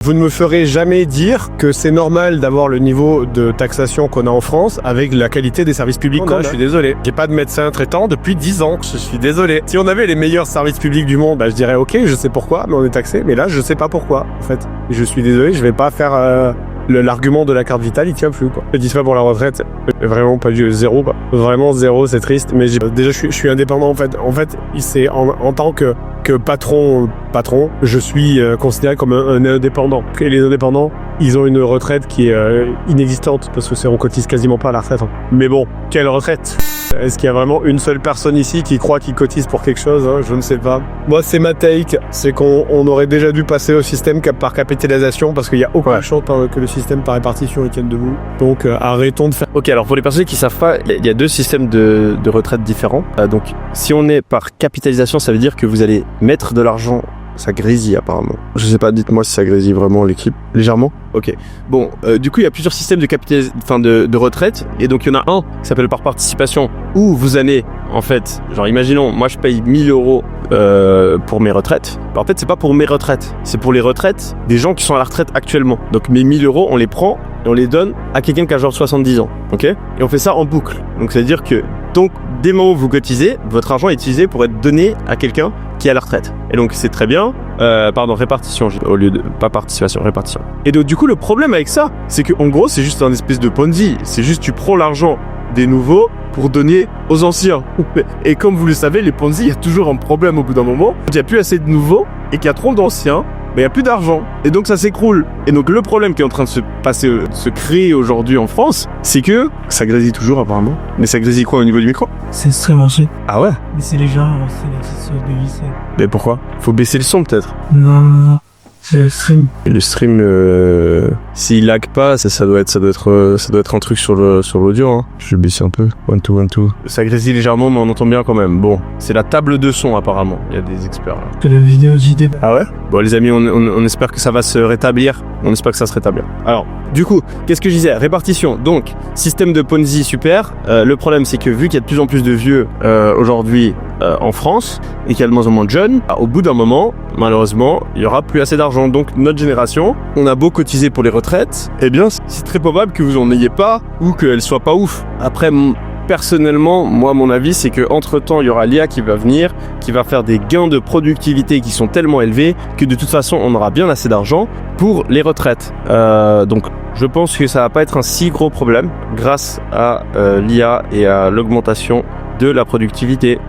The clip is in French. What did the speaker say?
Vous ne me ferez jamais dire que c'est normal d'avoir le niveau de taxation qu'on a en France avec la qualité des services publics qu'on a. Je suis désolé. J'ai pas de médecin traitant depuis 10 ans. Je suis désolé. Si on avait les meilleurs services publics du monde, je dirais ok, je sais pourquoi, mais on est taxé. Mais là, je sais pas pourquoi, en fait. Je suis désolé, je vais pas faire l'argument de la carte vitale, il tient plus, quoi. Je dis ça pour la retraite. Vraiment pas du zéro, quoi. Vraiment zéro, c'est triste. Mais déjà, je suis indépendant, en fait. En fait, c'est en tant que patron, je suis considéré comme un indépendant. Et les indépendants, ils ont une retraite qui est inexistante parce que on cotise quasiment pas à la retraite. Mais bon, quelle retraite? Est-ce qu'il y a vraiment une seule personne ici qui croit qu'il cotise pour quelque chose? Je ne sais pas. Moi, c'est ma take. C'est qu'on aurait déjà dû passer au système par capitalisation parce qu'il y a aucune chance que le système par répartition il tienne debout. Donc, arrêtons de faire... Ok, alors pour les personnes qui savent pas, il y a deux systèmes de retraite différents. Donc, si on est par capitalisation, ça veut dire que vous allez mettre de l'argent. Ça grésille apparemment. Je sais pas, dites-moi si ça grésille vraiment l'équipe. Légèrement. Ok. Bon, du coup, il y a plusieurs systèmes de retraite. Et donc, il y en a un qui s'appelle par participation, où vous allez, en fait, genre, imaginons, moi, je paye 1000 euros pour mes retraites. En fait, c'est pas pour mes retraites. C'est pour les retraites des gens qui sont à la retraite actuellement. Donc, mes 1000 euros, on les prend et on les donne à quelqu'un qui a genre 70 ans. Ok? Et on fait ça en boucle. Donc, ça veut dire que, dès le moment où vous cotisez, votre argent est utilisé pour être donné à quelqu'un qui est à la retraite. Et donc, c'est très bien. Répartition, au lieu de... Pas participation, répartition. Et donc, du coup, le problème avec ça, c'est qu'en gros, c'est juste un espèce de Ponzi. C'est juste, tu prends l'argent des nouveaux pour donner aux anciens. Et comme vous le savez, les Ponzi, il y a toujours un problème au bout d'un moment. Il n'y a plus assez de nouveaux et qu'il y a trop d'anciens, mais il n'y a plus d'argent. Et donc, ça s'écroule. Et donc, le problème qui est en train de se créer aujourd'hui en France, c'est que ça grésille toujours apparemment. Mais ça grésille quoi au niveau du micro? C'est très marché. Ah ouais? Mais c'est les gens, c'est de lycée. Mais pourquoi? Faut baisser le son peut-être. Non. C'est le stream. Et le stream, s'il lag pas, ça doit être un truc sur l'audio, hein. Je vais baisser un peu. 1, 2, 1, 2. Ça grésille légèrement, mais on entend bien quand même. Bon, c'est la table de son apparemment. Il y a des experts là. Que la vidéo JD. Ah ouais? Bon les amis, on espère que ça va se rétablir. On espère que ça se rétablir. Alors, du coup, qu'est-ce que je disais? Répartition. Donc, système de Ponzi super. Le problème, c'est que vu qu'il y a de plus en plus de vieux aujourd'hui en France et qu'il y a de moins en moins de jeunes, au bout d'un moment, malheureusement, il y aura plus assez d'argent. Donc, notre génération, on a beau cotiser pour les retraites, eh bien, c'est très probable que vous en ayez pas ou qu'elles soient pas ouf. Après, personnellement, moi, mon avis, c'est que entre-temps, il y aura l'IA qui va venir, qui va faire des gains de productivité qui sont tellement élevés que de toute façon, on aura bien assez d'argent pour les retraites. Donc, je pense que ça va pas être un si gros problème grâce à l'IA et à l'augmentation de la productivité.